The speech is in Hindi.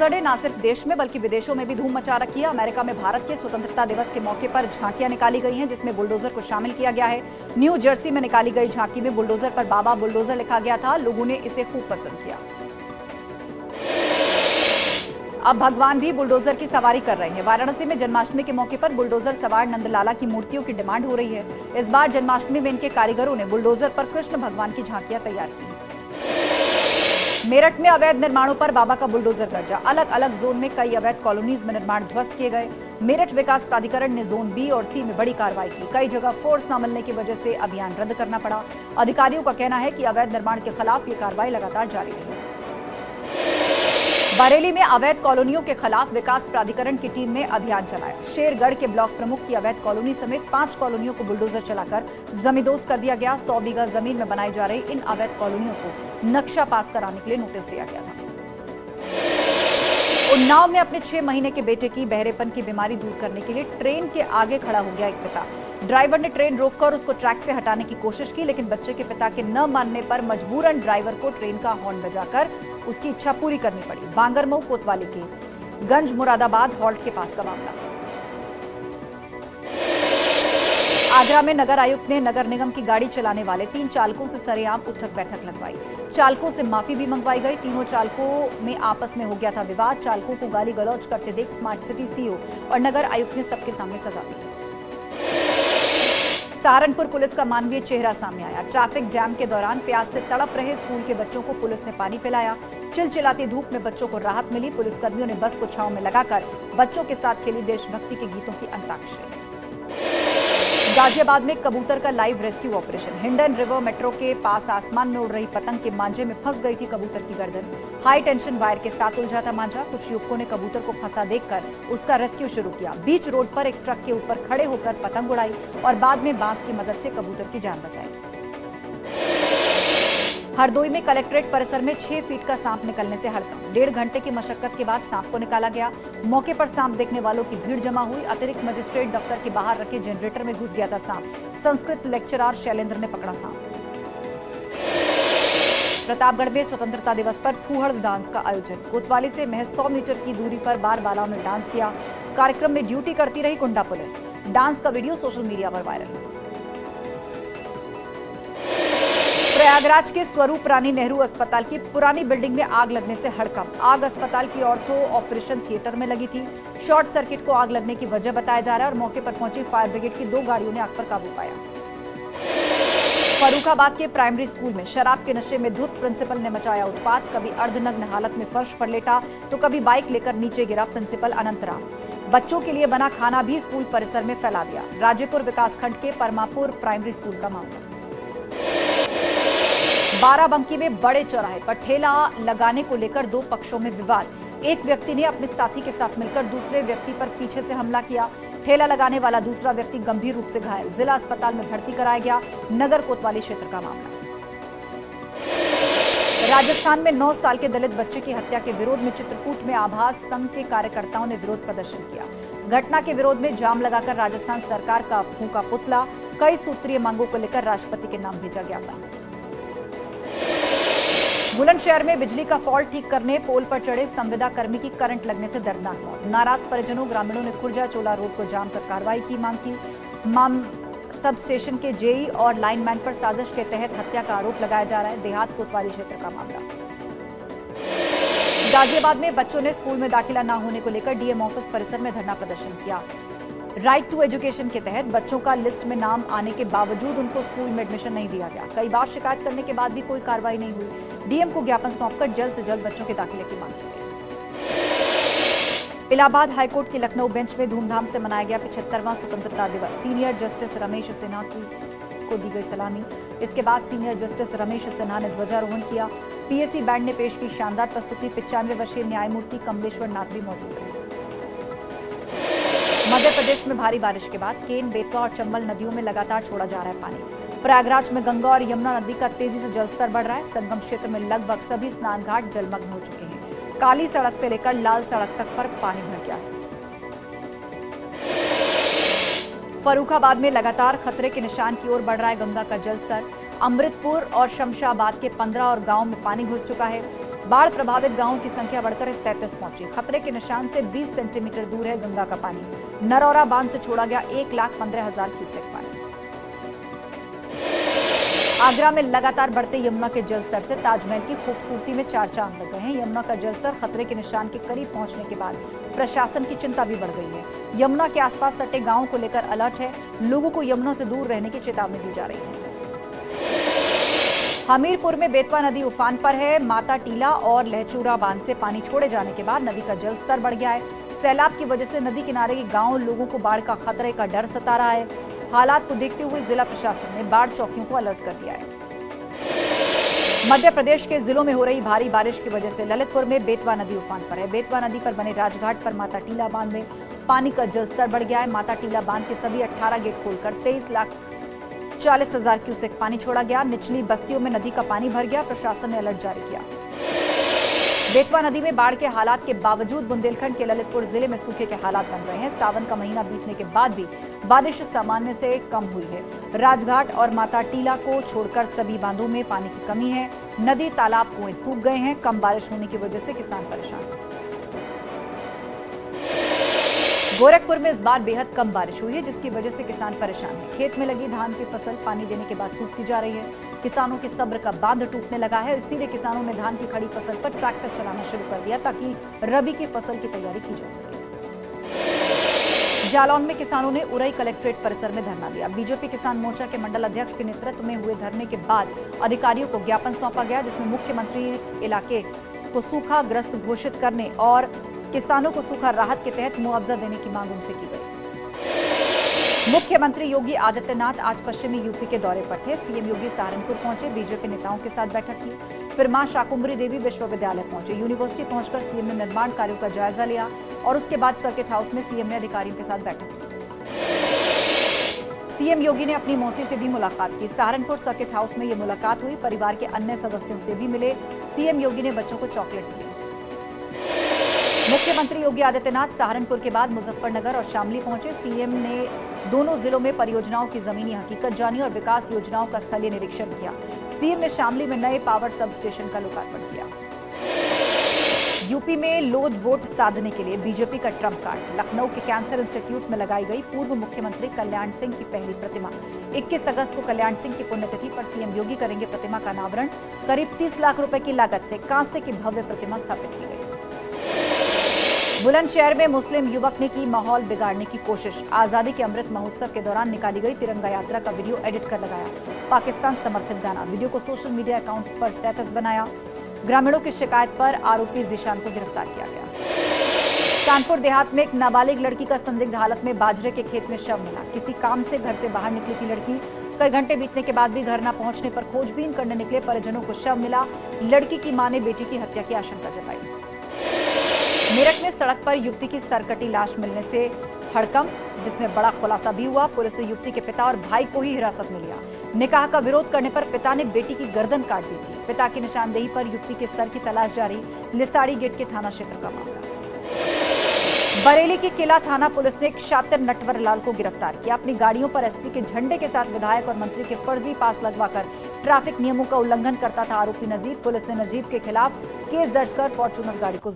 बुलडोजर ने न सिर्फ देश में बल्कि विदेशों में भी धूम मचा रखी है। अमेरिका में भारत के स्वतंत्रता दिवस के मौके पर झांकियां निकाली गई हैं, जिसमें बुलडोजर को शामिल किया गया है। न्यू जर्सी में निकाली गई झांकी में बुलडोजर पर बाबा बुलडोजर लिखा गया था। लोगों ने इसे खूब पसंद किया। अब भगवान भी बुलडोजर की सवारी कर रहे हैं। वाराणसी में जन्माष्टमी के मौके पर बुलडोजर सवार नंदलाला की मूर्तियों की डिमांड हो रही है। इस बार जन्माष्टमी में इनके कारीगरों ने बुलडोजर पर कृष्ण भगवान की झांकियां तैयार की। मेरठ में अवैध निर्माणों पर बाबा का बुलडोजर गर्जा। अलग अलग जोन में कई अवैध कॉलोनीज में निर्माण ध्वस्त किए गए। मेरठ विकास प्राधिकरण ने जोन बी और सी में बड़ी कार्रवाई की। कई जगह फोर्स न मिलने की वजह से अभियान रद्द करना पड़ा। अधिकारियों का कहना है कि अवैध निर्माण के खिलाफ ये कार्रवाई लगातार जारी रही। बरेली में अवैध कॉलोनियों के खिलाफ विकास प्राधिकरण की टीम ने अभियान चलाया। शेरगढ़ के ब्लॉक प्रमुख की अवैध कॉलोनी समेत 5 कॉलोनियों को बुलडोजर चलाकर जमींदोज कर दिया गया। 100 बीघा जमीन में बनाई जा रही इन अवैध कॉलोनियों को नक्शा पास कराने के लिए नोटिस दिया गया था। उन्नाव में अपने 6 महीने के बेटे की बहरेपन की बीमारी दूर करने के लिए ट्रेन के आगे खड़ा हो गया एक पिता। ड्राइवर ने ट्रेन रोककर उसको ट्रैक से हटाने की कोशिश की, लेकिन बच्चे के पिता के न मानने पर मजबूरन ड्राइवर को ट्रेन का हॉर्न बजाकर उसकी इच्छा पूरी करनी पड़ी। बांगरमऊ कोतवाली के गंज मुरादाबाद हॉल्ट के पास का मामला। आगरा में नगर आयुक्त ने नगर निगम की गाड़ी चलाने वाले 3 चालकों से सरेआम उठक बैठक लगवाई। चालकों से माफी भी मंगवाई गई। तीनों चालकों में आपस में हो गया था विवाद। चालकों को गाली गलौज करते देख स्मार्ट सिटी सीईओ और नगर आयुक्त ने सबके सामने सजा दी। सहारनपुर पुलिस का मानवीय चेहरा सामने आया। ट्रैफिक जैम के दौरान प्यास से तड़प रहे स्कूल के बच्चों को पुलिस ने पानी पिलाया। चिलचिलाती धूप में बच्चों को राहत मिली। पुलिसकर्मियों ने बस को छांव में लगाकर बच्चों के साथ खेली देशभक्ति के गीतों की अंताक्षरी। गाजियाबाद में कबूतर का live rescue operation. Hindon river metro के पास आसमान में उड़ रही पतंग के मांझे में फंस गई थी कबूतर की गर्दन। हाई टेंशन वायर के साथ उलझा था मांझा। कुछ युवकों ने कबूतर को फंसा देखकर उसका रेस्क्यू शुरू किया। बीच रोड पर एक ट्रक के ऊपर खड़े होकर पतंग उड़ाई और बाद में बांस की मदद से कबूतर की जान बचाई। हरदोई में कलेक्ट्रेट परिसर में 6 फीट का सांप निकलने से हड़कंप। 1.5 घंटे की मशक्कत के बाद सांप को निकाला गया। मौके पर सांप देखने वालों की भीड़ जमा हुई। अतिरिक्त मजिस्ट्रेट दफ्तर के बाहर रखे जनरेटर में घुस गया था सांप। संस्कृत लेक्चरर शैलेंद्र ने पकड़ा सांप। प्रतापगढ़ में स्वतंत्रता दिवस पर फूहड़ डांस का आयोजन। कोतवाली से महज 100 मीटर की दूरी पर बारबालाओं ने डांस किया। कार्यक्रम में ड्यूटी करती रही कुंडा पुलिस। डांस का वीडियो सोशल मीडिया पर वायरल। प्रयागराज के स्वरूप रानी नेहरू अस्पताल की पुरानी बिल्डिंग में आग लगने से हड़कंप। आग अस्पताल की ऑर्थो ऑपरेशन थिएटर में लगी थी। शॉर्ट सर्किट को आग लगने की वजह बताया जा रहा है और मौके पर पहुंची फायर ब्रिगेड की 2 गाड़ियों ने आग पर काबू पाया। फर्रुखाबाद के प्राइमरी स्कूल में शराब के नशे में धुत प्रिंसिपल ने मचाया उत्पात। कभी अर्धनग्न हालत में फर्श पर लेटा तो कभी बाइक लेकर नीचे गिरा प्रिंसिपल अनंतराम। बच्चों के लिए बना खाना भी स्कूल परिसर में फैला दिया। राजेपुर विकासखंड के परमापुर प्राइमरी स्कूल का मामला। बाराबंकी में बड़े चौराहे पर ठेला लगाने को लेकर 2 पक्षों में विवाद। एक व्यक्ति ने अपने साथी के साथ मिलकर दूसरे व्यक्ति पर पीछे से हमला किया। ठेला लगाने वाला दूसरा व्यक्ति गंभीर रूप से घायल। जिला अस्पताल में भर्ती कराया गया। नगर कोतवाली क्षेत्र का मामला। राजस्थान में 9 साल के दलित बच्चे की हत्या के विरोध में चित्रकूट में आभास संघ के कार्यकर्ताओं ने विरोध प्रदर्शन किया। घटना के विरोध में जाम लगाकर राजस्थान सरकार का फूंका पुतला। कई सूत्रीय मांगों को लेकर राष्ट्रपति के नाम भेजा ज्ञापन। बुलंदशहर में बिजली का फॉल्ट ठीक करने पोल पर चढ़े संविदा कर्मी की करंट लगने से दर्दनाक मौत। नाराज परिजनों ग्रामीणों ने खुर्जा चोला रोड को जाम कर कार्रवाई की मांग की। सब स्टेशन के जेई और लाइनमैन पर साजिश के तहत हत्या का आरोप लगाया जा रहा है। देहात कोतवाली क्षेत्र का मामला। गाजियाबाद में बच्चों ने स्कूल में दाखिला न होने को लेकर डीएम ऑफिस परिसर में धरना प्रदर्शन किया। राइट टू एजुकेशन के तहत बच्चों का लिस्ट में नाम आने के बावजूद उनको स्कूल में एडमिशन नहीं दिया गया। कई बार शिकायत करने के बाद भी कोई कार्रवाई नहीं हुई। डीएम को ज्ञापन सौंपकर जल्द से जल्द बच्चों के दाखिले की मांग की गई। इलाहाबाद हाईकोर्ट के लखनऊ बेंच में धूमधाम से मनाया गया 75वां स्वतंत्रता दिवस। सीनियर जस्टिस रमेश सिन्हा को दी गई सलामी। इसके बाद सीनियर जस्टिस रमेश सिन्हा ने ध्वजारोहण किया। पीएसी बैंड ने पेश की शानदार प्रस्तुति। 95 वर्षीय न्यायमूर्ति कमलेश्वर नाथ भी मौजूद रहे। मध्य प्रदेश में भारी बारिश के बाद केन, बेतवा और चंबल नदियों में लगातार छोड़ा जा रहा है पानी। प्रयागराज में गंगा और यमुना नदी का तेजी से जलस्तर बढ़ रहा है। संगम क्षेत्र में लगभग सभी स्नान घाट जलमग्न हो चुके हैं। काली सड़क से लेकर लाल सड़क तक पर पानी भर गया है। फर्रुखाबाद में लगातार खतरे के निशान की ओर बढ़ रहा है गंगा का जलस्तर। अमृतपुर और शमशाबाद के 15 और गांव में पानी घुस चुका है। बाढ़ प्रभावित गांवों की संख्या बढ़कर 33 पहुंची। खतरे के निशान से 20 सेंटीमीटर दूर है गंगा का पानी। नरौरा बांध से छोड़ा गया 1,15,000 क्यूसेक पानी। आगरा में लगातार बढ़ते यमुना के जलस्तर से ताजमहल की खूबसूरती में चार चांद लग गए हैं। यमुना का जलस्तर खतरे के निशान के करीब पहुंचने के बाद प्रशासन की चिंता भी बढ़ गई है। यमुना के आसपास सटे गांवों को लेकर अलर्ट है। लोगों को यमुना से दूर रहने की चेतावनी दी जा रही है। हमीरपुर में बेतवा नदी उफान पर है। माता टीला और लहचूरा बांध से पानी छोड़े जाने के बाद नदी का जलस्तर बढ़ गया है। सैलाब की वजह से नदी किनारे के गांव लोगों को बाढ़ का खतरे का डर सता रहा है। हालात को देखते हुए जिला प्रशासन ने बाढ़ चौकियों को अलर्ट कर दिया है। मध्य प्रदेश के जिलों में हो रही भारी बारिश की वजह से ललितपुर में बेतवा नदी उफान पर है। बेतवा नदी पर बने राजघाट पर माता टीला बांध में पानी का जलस्तर बढ़ गया है। माता टीला बांध के सभी 18 गेट खोलकर 23,40,000 क्यूसेक पानी छोड़ा गया। निचली बस्तियों में नदी का पानी भर गया। प्रशासन ने अलर्ट जारी किया। बेतवा नदी में बाढ़ के हालात के बावजूद बुंदेलखंड के ललितपुर जिले में सूखे के हालात बन रहे हैं। सावन का महीना बीतने के बाद भी बारिश सामान्य से कम हुई है। राजघाट और माता टीला को छोड़कर सभी बांधों में पानी की कमी है। नदी तालाब कुएं सूख गए हैं। कम बारिश होने की वजह से किसान परेशान हैं। गोरखपुर में इस बार बेहद कम बारिश हुई है, जिसकी वजह से किसान परेशान हैं। खेत में लगी धान की फसल पानी देने के बाद सूखती जा रही है। किसानों के सब्र का बांध टूटने लगा है। इसीलिए किसानों ने धान की खड़ी फसल पर ट्रैक्टर चलाना शुरू कर दिया ताकि रबी की फसल की तैयारी की जा सके। जालौन में किसानों ने उरई कलेक्ट्रेट परिसर में धरना दिया। बीजेपी किसान मोर्चा के मंडल अध्यक्ष के नेतृत्व में हुए धरने के बाद अधिकारियों को ज्ञापन सौंपा गया, जिसमें मुख्यमंत्री इलाके को सूखा ग्रस्त घोषित करने और किसानों को सूखा राहत के तहत मुआवजा देने की मांग उनसे की गई। मुख्यमंत्री योगी आदित्यनाथ आज पश्चिमी यूपी के दौरे पर थे। सीएम योगी सहारनपुर पहुंचे, बीजेपी नेताओं के साथ बैठक की। फिर मां शाकुंभरी देवी विश्वविद्यालय पहुंचे। यूनिवर्सिटी पहुंचकर सीएम ने निर्माण कार्यों का जायजा लिया और उसके बाद सर्किट हाउस में सीएम ने अधिकारियों के साथ बैठक की। सीएम योगी ने अपनी मौसी से भी मुलाकात की। सहारनपुर सर्किट हाउस में ये मुलाकात हुई। परिवार के अन्य सदस्यों से भी मिले। सीएम योगी ने बच्चों को चॉकलेट्स दी। मुख्यमंत्री योगी आदित्यनाथ सहारनपुर के बाद मुजफ्फरनगर और शामली पहुंचे। सीएम ने दोनों जिलों में परियोजनाओं की जमीनी हकीकत जानी और विकास योजनाओं का स्थलीय निरीक्षण किया। सीएम ने शामली में नए पावर सब स्टेशन का लोकार्पण किया। यूपी में लोध वोट साधने के लिए बीजेपी का ट्रम्प कार्ड। लखनऊ के कैंसर इंस्टीट्यूट में लगाई गई पूर्व मुख्यमंत्री कल्याण सिंह की पहली प्रतिमा। 21 अगस्त को कल्याण सिंह की पुण्यतिथि पर सीएम योगी करेंगे प्रतिमा का अनावरण। करीब 30 लाख रुपए की लागत से कांसे की भव्य प्रतिमा स्थापित की गई। बुलंदशहर में मुस्लिम युवक ने की माहौल बिगाड़ने की कोशिश। आजादी के अमृत महोत्सव के दौरान निकाली गई तिरंगा यात्रा का वीडियो एडिट कर लगाया पाकिस्तान समर्थित गाना। वीडियो को सोशल मीडिया अकाउंट पर स्टेटस बनाया। ग्रामीणों की शिकायत पर आरोपी जीशान को गिरफ्तार किया गया। कानपुर देहात में एक नाबालिग लड़की का संदिग्ध हालत में बाजरे के खेत में शव मिला। किसी काम से घर से बाहर निकली थी लड़की। कई घंटे बीतने के बाद भी घर न पहुंचने पर खोजबीन करने निकले परिजनों को शव मिला। लड़की की मां ने बेटी की हत्या की आशंका जताई। मेरठ में सड़क पर युवती की सरकटी लाश मिलने से हड़कंप, जिसमें बड़ा खुलासा भी हुआ। पुलिस ने युवती के पिता और भाई को ही हिरासत में लिया। निकाह का विरोध करने पर पिता ने बेटी की गर्दन काट दी थी। पिता की निशानदेही पर युवती के सर की तलाश जारी। लिसाड़ी गेट के थाना क्षेत्र का मामला। बरेली की किला थाना पुलिस ने एक शातिर नटवर लाल को गिरफ्तार किया। अपनी गाड़ियों पर एसपी के झंडे के साथ विधायक और मंत्री के फर्जी पास लगवाकर ट्रैफिक नियमों का उल्लंघन करता था आरोपी नजीब। पुलिस ने नजीब के खिलाफ केस दर्ज कर फॉर्च्यूनर गाड़ी को